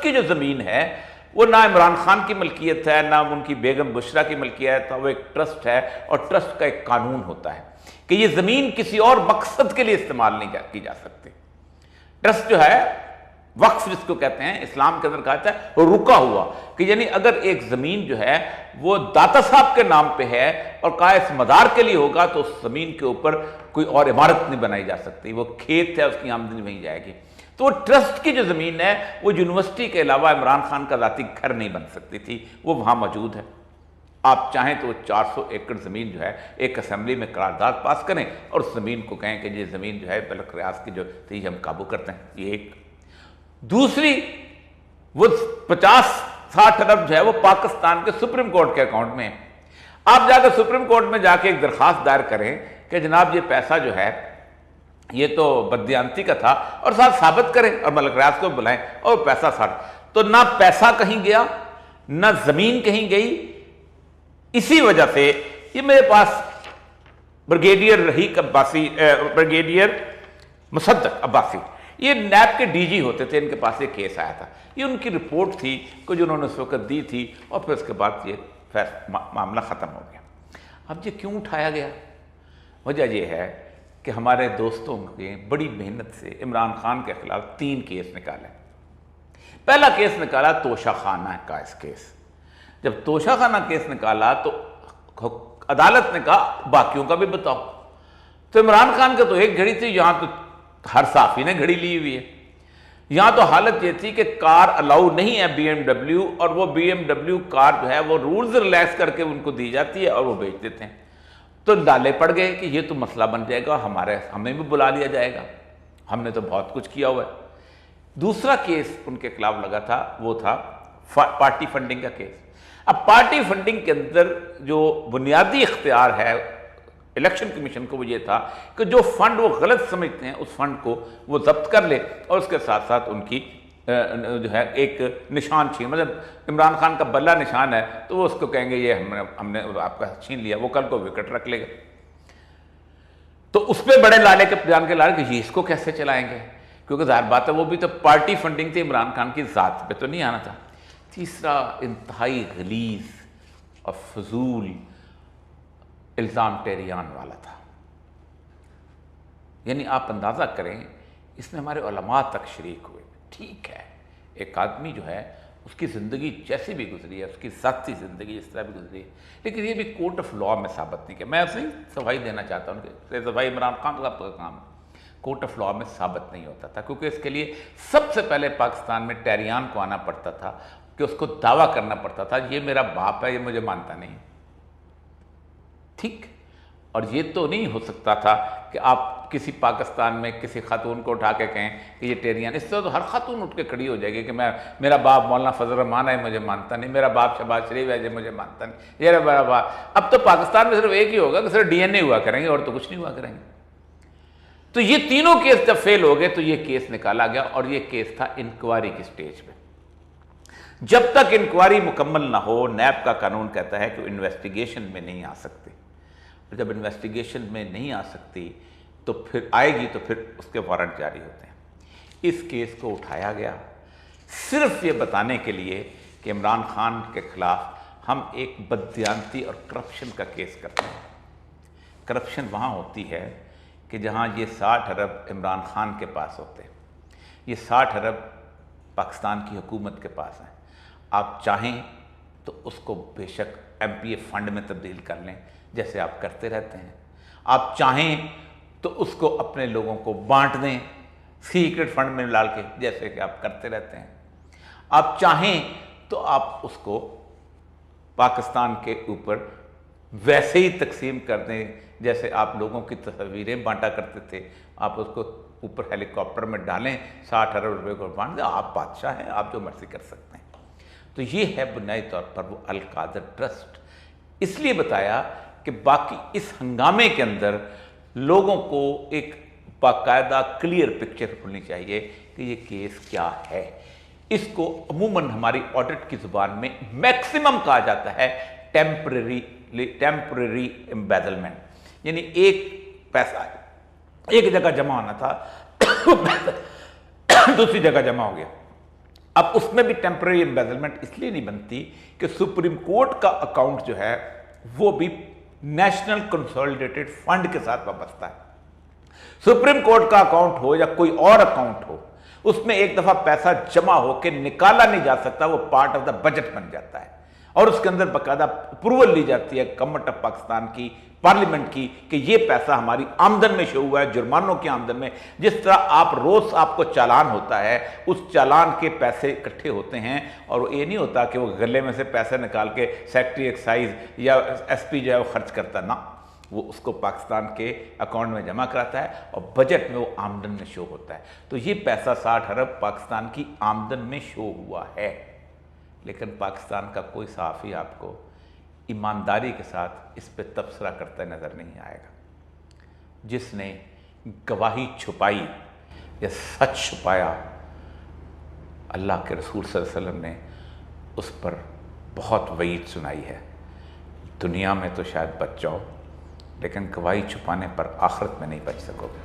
की जो ज़मीन है वो ना इमरान खान की मलकियत है, ना उनकी बेगम बुशरा की मलकियत है, वो एक ट्रस्ट है और ट्रस्ट का एक कानून होता है कि ये ज़मीन किसी और मकसद के लिए इस्तेमाल नहीं की जा सकती। ट्रस्ट जो है, वक्फ जिसको कहते हैं, इस्लाम के अंदर कहा जाता है रुका हुआ, कि यानी अगर एक ज़मीन जो है वो दाता साहब के नाम पे है और कायस मदार के लिए होगा तो उस ज़मीन के ऊपर कोई और इमारत नहीं बनाई जा सकती, वो खेत है, उसकी आमदनी वहीं जाएगी। तो ट्रस्ट की जो ज़मीन है वो यूनिवर्सिटी के अलावा इमरान खान का ज़ाती घर नहीं बन सकती थी, वो वहाँ मौजूद है। आप चाहें तो 400 एकड़ ज़मीन जो है एक असेंबली में करारदाद पास करें और उस ज़मीन को कहें कि ये ज़मीन जो है बल्क रियाज की जो थी हम काबू करते हैं। ये एक। दूसरी, वो 50-60 अरब जो है वो पाकिस्तान के सुप्रीम कोर्ट के अकाउंट में है। आप जाकर सुप्रीम कोर्ट में जाके एक दरखास्त दायर करें कि जनाब ये पैसा जो है ये तो बददियानती का था, और साथ साबित करें और मलक रियाज को बुलाएं और पैसा साठ। तो ना पैसा कहीं गया, ना ज़मीन कहीं गई। इसी वजह से ये मेरे पास ब्रिगेडियर रहीक अब्बासी, ब्रिगेडियर मुसद्दक अब्बासी, ये नैब के डीजी होते थे, इनके पास ये केस आया था। ये उनकी रिपोर्ट थी कुछ उन्होंने उस वक्त दी थी और फिर उसके बाद ये मामला ख़त्म हो गया। अब ये क्यों उठाया गया? वजह यह है कि हमारे दोस्तों ने बड़ी मेहनत से इमरान खान के खिलाफ 3 केस निकाले। पहला केस निकाला तोशाखाना का केस। जब तोशाखाना केस निकाला तो अदालत ने कहा बाकियों का भी बताओ। तो इमरान खान का तो एक घड़ी थी, यहां तो हर साफी ने घड़ी ली हुई है। यहां तो हालत ये थी कि कार अलाउ नहीं है BMW, और वो BMW कार जो है वो रूल्स रिलैक्स करके उनको दी जाती है और वो बेच देते हैं। तो डाले पड़ गए कि ये तो मसला बन जाएगा, हमें भी बुला लिया जाएगा, हमने तो बहुत कुछ किया हुआ है। दूसरा केस उनके खिलाफ लगा था, वो था पार्टी फंडिंग का केस। अब पार्टी फंडिंग के अंदर जो बुनियादी इख्तियार है इलेक्शन कमीशन को वो ये था कि जो फंड वो गलत समझते हैं उस फंड को वो जब्त कर ले और उसके साथ साथ उनकी जो है एक निशान छीन, मतलब इमरान खान का बल्ला निशान है तो वो उसको कहेंगे ये हमने आपका छीन लिया, वो कल को विकेट रख लेगा। तो उस पर बड़े लाले के जान के लाले कि ये इसको कैसे चलाएंगे, क्योंकि जाहिर बात है वो भी तो पार्टी फंडिंग थी, इमरान खान की ज़ात पे तो नहीं आना था। तीसरा इंतहाई गलीज और फजूल इल्ज़ाम टेरियान वाला था। यानी आप अंदाज़ा करें इसमें हमारे उलमा तक शरीक हुए। ठीक है, एक आदमी जो है उसकी ज़िंदगी जैसी भी गुजरी है, उसकी ज़ाती ज़िंदगी इस तरह भी गुजरी है, लेकिन ये भी कोर्ट ऑफ लॉ में साबित नहीं किया। मैं उसमें सफाई देना चाहता हूँ कि सफाई इमरान खान का काम कोर्ट ऑफ लॉ में साबित नहीं होता था, क्योंकि इसके लिए सबसे पहले पाकिस्तान में टेरियान को आना पड़ता था कि उसको दावा करना पड़ता था ये मेरा बाप है, ये मुझे मानता नहीं। ठीक, और ये तो नहीं हो सकता था कि आप किसी पाकिस्तान में किसी खातून को उठा के कहें कि ये टेरियान। इससे तो हर खातून उठ के खड़ी हो जाएगी कि मेरा बाप मौलाना फजल रहमान है, मुझे मानता नहीं, मेरा बाप शहबाज शरीफ है, मुझे मानता नहीं, ये मेरा बाप। अब तो पाकिस्तान में सिर्फ एक ही होगा कि सिर्फ DNA हुआ करेंगे और तो कुछ नहीं हुआ करेंगे। तो ये तीनों केस जब फेल हो गए तो ये केस निकाला गया और ये केस था इंक्वायरी की स्टेज पे। जब तक इंक्वायरी मुकम्मल ना हो, नैब का कानून कहता है कि इन्वेस्टिगेशन में नहीं आ सकती, और जब इन्वेस्टिगेशन में नहीं आ सकती तो फिर आएगी तो फिर उसके वारंट जारी होते हैं। इस केस को उठाया गया सिर्फ ये बताने के लिए कि इमरान खान के खिलाफ हम एक बददियानती और करप्शन का केस करते हैं। करप्शन वहाँ होती है कि जहाँ ये 60 अरब इमरान खान के पास होते हैं, ये 60 अरब पाकिस्तान की हुकूमत के पास हैं। आप चाहें तो उसको बेशक MPA फंड में तब्दील कर लें जैसे आप करते रहते हैं, आप चाहें तो उसको अपने लोगों को बांट दें सीक्रेट फंड में डाल के जैसे कि आप करते रहते हैं, आप चाहें तो आप उसको पाकिस्तान के ऊपर वैसे ही तकसीम कर दें जैसे आप लोगों की तस्वीरें बांटा करते थे, आप उसको ऊपर हेलीकॉप्टर में डालें, 60 अरब रुपये को बांट दें, आप बादशाह हैं, आप जो मर्जी कर सकते हैं। तो ये है बुनियादी तौर पर वो अल कादर ट्रस्ट। इसलिए बताया कि बाकी इस हंगामे के अंदर लोगों को एक बाकायदा क्लियर पिक्चर होनी चाहिए कि ये केस क्या है। इसको अमूमन हमारी ऑडिट की ज़ुबान में मैक्सिमम कहा जाता है टेम्परेरी एम्बेजलमेंट, यानी एक पैसा एक जगह जमा होना था दूसरी जगह जमा हो गया। अब उसमें भी टेम्पररी एम्बेजलमेंट इसलिए नहीं बनती कि सुप्रीम कोर्ट का अकाउंट जो है वो भी नेशनल कंसोलिडेटेड फंड के साथ वाबस्ता है। सुप्रीम कोर्ट का अकाउंट हो या कोई और अकाउंट हो, उसमें एक दफा पैसा जमा होकर निकाला नहीं जा सकता, वो पार्ट ऑफ द बजट बन जाता है और उसके अंदर बाकायदा अप्रूवल ली जाती है गवर्नमेंट ऑफ पाकिस्तान की, पार्लियामेंट की, कि ये पैसा हमारी आमदन में शो हुआ है, जुर्मानों की आमदन में। जिस तरह आप रोज आपको चालान होता है, उस चालान के पैसे इकट्ठे होते हैं और ये नहीं होता कि वो गले में से पैसे निकाल के सेक्रेटरी एक्साइज या एसपी जो है वो खर्च करता ना, वो उसको पाकिस्तान के अकाउंट में जमा कराता है और बजट में वो आमदन में शो होता है। तो ये पैसा 60 अरब पाकिस्तान की आमदन में शो हुआ है, लेकिन पाकिस्तान का कोई सहाफ़ी आपको ईमानदारी के साथ इस पर तबसरा करता नज़र नहीं आएगा। जिसने गवाही छुपाई या सच छुपाया, अल्लाह के रसूल सल्लल्लाहु अलैहि वसल्लम ने उस पर बहुत वईद सुनाई है। दुनिया में तो शायद बच जाओ, लेकिन गवाही छुपाने पर आखिरत में नहीं बच सकोगे।